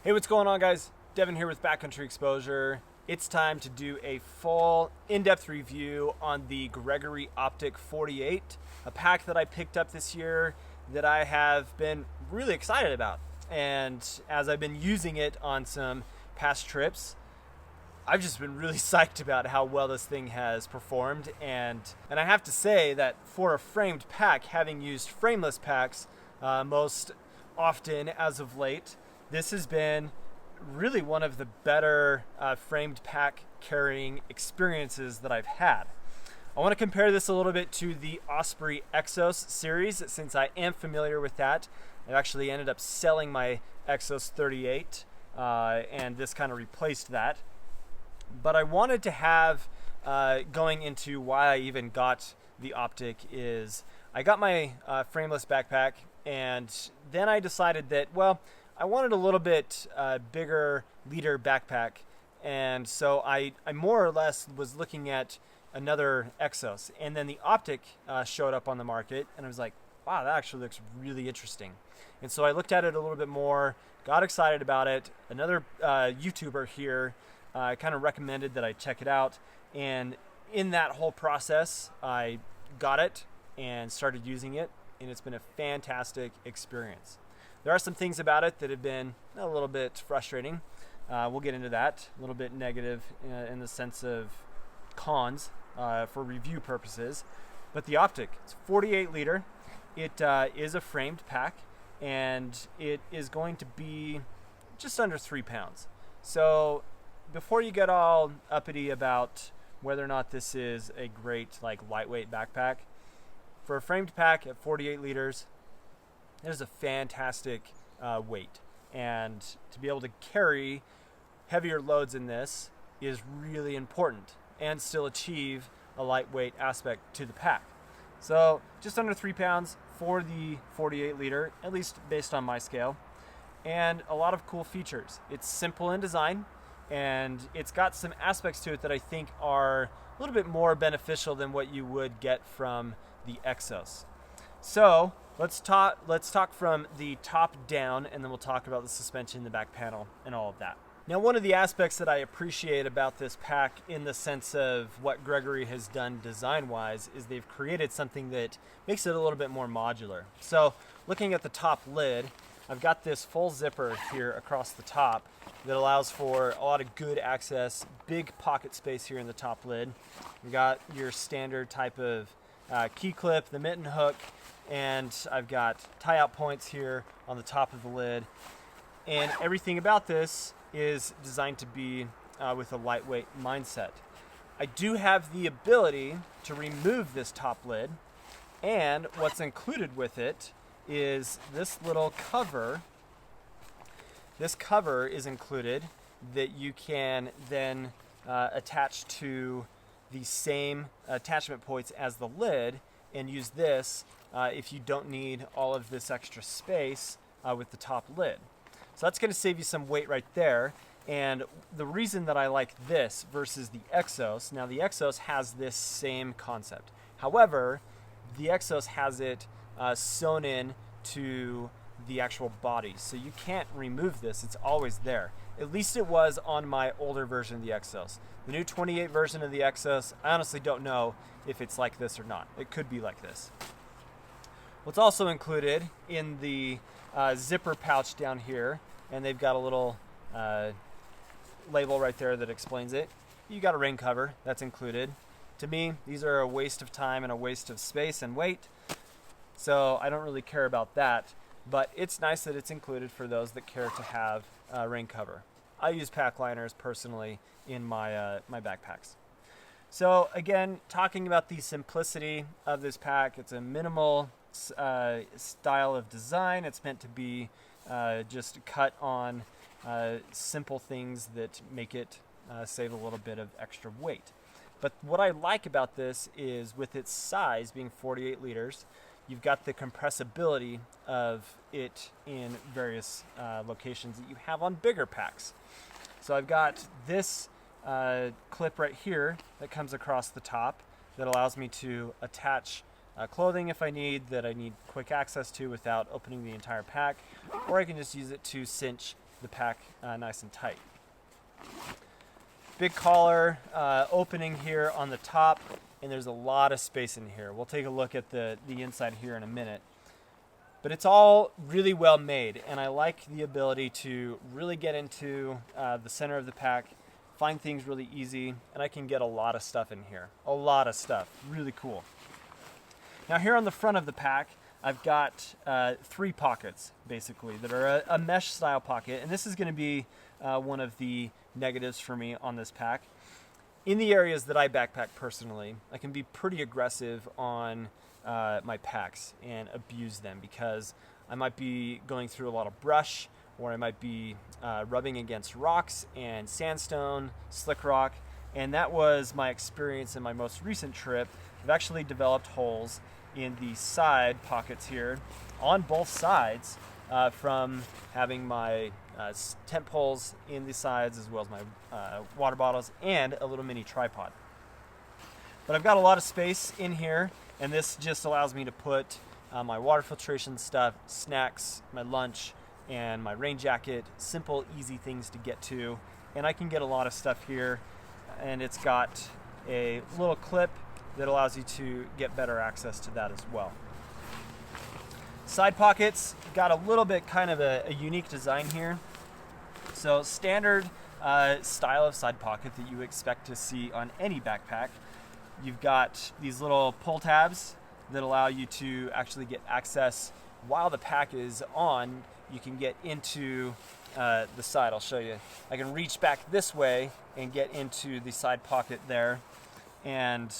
Hey, what's going on, guys? Devin here with Backcountry Exposure. It's time to do a full in-depth review on the Gregory Optic 48, a pack that I picked up this year that I have been really excited about. And as I've been using it on some past trips, I've just been really psyched about how well this thing has performed. And I have to say that for a framed pack, having used frameless packs most often as of late, this has been really one of the better framed pack carrying experiences that I've had. I want to compare this a little bit to the Osprey Exos series, since I am familiar with that. I actually ended up selling my Exos 38, and this kind of replaced that. But I wanted to have, going into why I even got the Optic, is I got my frameless backpack, and then I decided that, well, I wanted a little bit bigger leader backpack, and so I more or less was looking at another Exos, and then the Optic showed up on the market, and I was like, wow, that actually looks really interesting. And so I looked at it a little bit more, got excited about it. Another YouTuber here kind of recommended that I check it out, and in that whole process, I got it and started using it, and it's been a fantastic experience. There are some things about it that have been a little bit frustrating. We'll get into that. A little bit negative in the sense of cons for review purposes. But the Optic, it's 48 liter. It is a framed pack, and it is going to be just under 3 pounds. So before you get all uppity about whether or not this is a great lightweight backpack, for a framed pack at 48 liters, there's a fantastic weight, and to be able to carry heavier loads in this is really important and still achieve a lightweight aspect to the pack. So just under 3 pounds for the 48 liter, at least based on my scale, and a lot of cool features. It's simple in design, and it's got some aspects to it that I think are a little bit more beneficial than what you would get from the Exos. So let's talk from the top down, and then we'll talk about the suspension, the back panel, and all of that. Now, one of the aspects that I appreciate about this pack in the sense of what Gregory has done design-wise is they've created something that makes it a little bit more modular. So looking at the top lid, I've got this full zipper here across the top that allows for a lot of good access, big pocket space here in the top lid. We've got your standard type of key clip, the mitten hook, and I've got tie-out points here on the top of the lid. And everything about this is designed to be with a lightweight mindset. I do have the ability to remove this top lid, and what's included with it is this little cover. This cover is included that you can then attach to the same attachment points as the lid, and use this if you don't need all of this extra space with the top lid. So that's going to save you some weight right there. And the reason that I like this versus the Exos, now the Exos has this same concept. However, the Exos has it sewn in to the actual body. So you can't remove this. It's always there. At least it was on my older version of the Exos. The new 28 version of the Exos, I honestly don't know if it's like this or not. It could be like this. What's also included in the zipper pouch down here, and they've got a little label right there that explains it. You got a rain cover, that's included. To me, these are a waste of time and a waste of space and weight, so I don't really care about that. But it's nice that it's included for those that care to have rain cover. I use pack liners personally in my my backpacks. So again, talking about the simplicity of this pack, it's a minimal style of design. It's meant to be just cut on simple things that make it save a little bit of extra weight. But what I like about this is, with its size being 48 liters, you've got the compressibility of it in various locations that you have on bigger packs. So I've got this clip right here that comes across the top that allows me to attach clothing if I need quick access to without opening the entire pack, or I can just use it to cinch the pack nice and tight. Big collar opening here on the top, and there's a lot of space in here. We'll take a look at the inside here in a minute. But it's all really well made, and I like the ability to really get into the center of the pack, find things really easy, and I can get a lot of stuff in here. A lot of stuff. Really cool. Now here on the front of the pack, I've got 3 pockets, basically, that are a mesh style pocket, and this is going to be one of the negatives for me on this pack. In the areas that I backpack personally, I can be pretty aggressive on my packs and abuse them, because I might be going through a lot of brush, or I might be rubbing against rocks and sandstone, slick rock, and that was my experience in my most recent trip. I've actually developed holes in the side pockets here on both sides from having my tent poles in the sides, as well as my water bottles and a little mini tripod. But I've got a lot of space in here, and this just allows me to put my water filtration stuff, snacks, my lunch, and my rain jacket. Simple, easy things to get to, and I can get a lot of stuff here. And it's got a little clip that allows you to get better access to that as well. Side pockets got a little bit kind of a unique design here. So standard style of side pocket that you expect to see on any backpack. You've got these little pull tabs that allow you to actually get access while the pack is on. You can get into the side. I'll show you. I can reach back this way and get into the side pocket there. And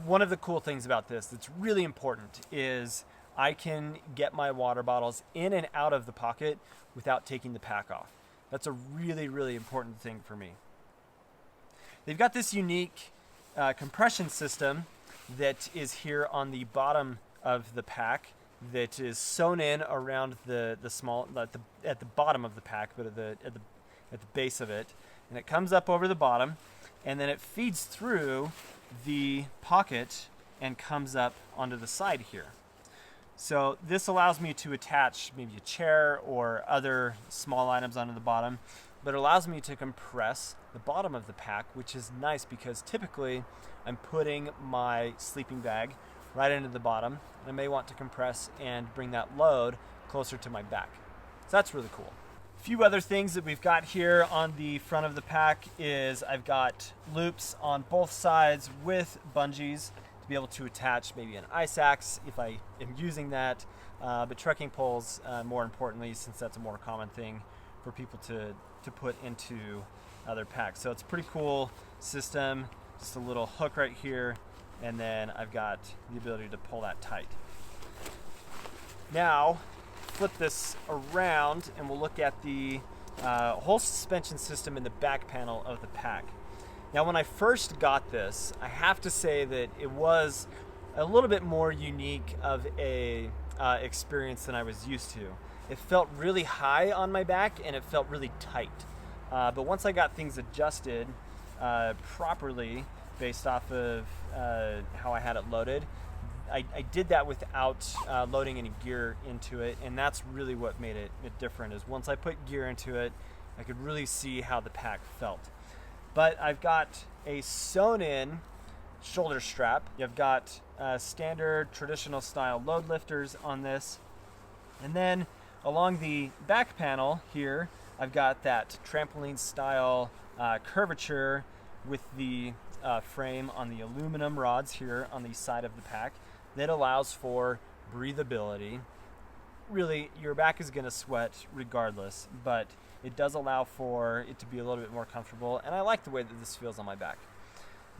one of the cool things about this that's really important is I can get my water bottles in and out of the pocket without taking the pack off. That's a really, really important thing for me. They've got this unique compression system that is here on the bottom of the pack that is sewn in around the small at the bottom of the pack, but at the base of it, and it comes up over the bottom, and then it feeds through the pocket and comes up onto the side here. So this allows me to attach maybe a chair or other small items onto the bottom, but it allows me to compress the bottom of the pack, which is nice because typically I'm putting my sleeping bag right into the bottom. I may want to compress and bring that load closer to my back. So that's really cool. A few other things that we've got here on the front of the pack is I've got loops on both sides with bungees to be able to attach maybe an ice axe if I am using that, but trekking poles more importantly, since that's a more common thing for people to put into other packs. So it's a pretty cool system. Just a little hook right here, and then I've got the ability to pull that tight. Now flip this around and we'll look at the whole suspension system in the back panel of the pack. Now when I first got this, I have to say that it was a little bit more unique of a experience than I was used to. It felt really high on my back and it felt really tight. But once I got things adjusted properly based off of how I had it loaded, I did that without loading any gear into it, and that's really what made it different. Is once I put gear into it, I could really see how the pack felt. But I've got a sewn-in shoulder strap. You've got standard traditional style load lifters on this, and then along the back panel here, I've got that trampoline style curvature with the frame on the aluminum rods here on the side of the pack that allows for breathability. Really, your back is going to sweat regardless, but it does allow for it to be a little bit more comfortable, and I like the way that this feels on my back.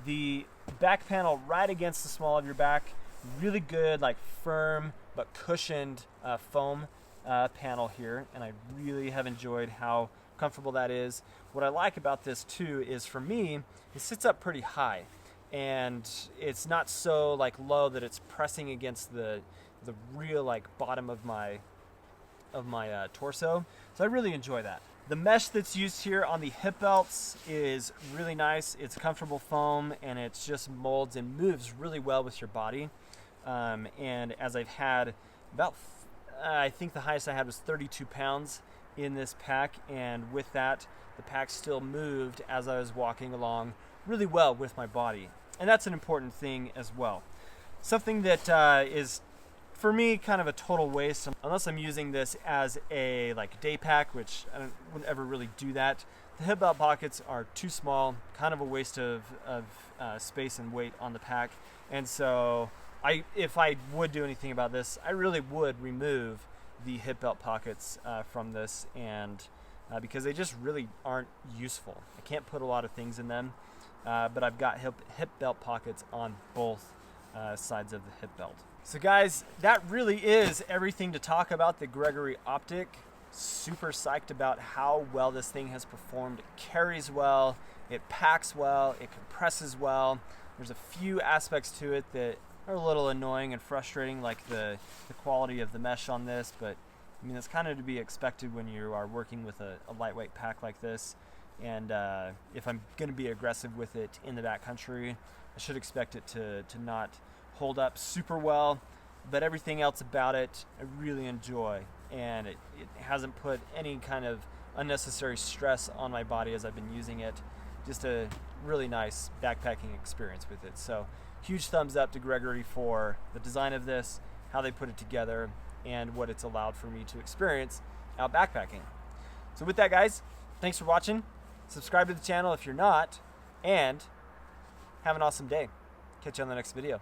The back panel right against the small of your back, really good, like firm but cushioned foam panel here, and I really have enjoyed how comfortable that is. What I like about this too is, for me, it sits up pretty high, and it's not so like low that it's pressing against the real like bottom of my torso. So I really enjoy that. The mesh that's used here on the hip belts is really nice. It's comfortable foam, and it just molds and moves really well with your body. And as I've had about, I think the highest I had was 32 pounds in this pack, and with that, the pack still moved as I was walking along really well with my body. And that's an important thing as well. Something that is, for me, kind of a total waste, unless I'm using this as a day pack, which I wouldn't ever really do that. The hip belt pockets are too small, kind of a waste of space and weight on the pack. And so if I would do anything about this, I really would remove the hip belt pockets from this, and because they just really aren't useful. I can't put a lot of things in them, but I've got hip belt pockets on both sides of the hip belt. So guys, that really is everything to talk about the Gregory Optic. Super psyched about how well this thing has performed. It carries well, it packs well, it compresses well. There's a few aspects to it that are a little annoying and frustrating, like the quality of the mesh on this, but I mean, that's kind of to be expected when you are working with a lightweight pack like this. And if I'm going to be aggressive with it in the backcountry, I should expect it to not hold up super well, but everything else about it I really enjoy, and it hasn't put any kind of unnecessary stress on my body as I've been using it. Just a really nice backpacking experience with it. So huge thumbs up to Gregory for the design of this, how they put it together, and what it's allowed for me to experience out backpacking. So with that, guys, thanks for watching. Subscribe to the channel if you're not, and have an awesome day. Catch you on the next video.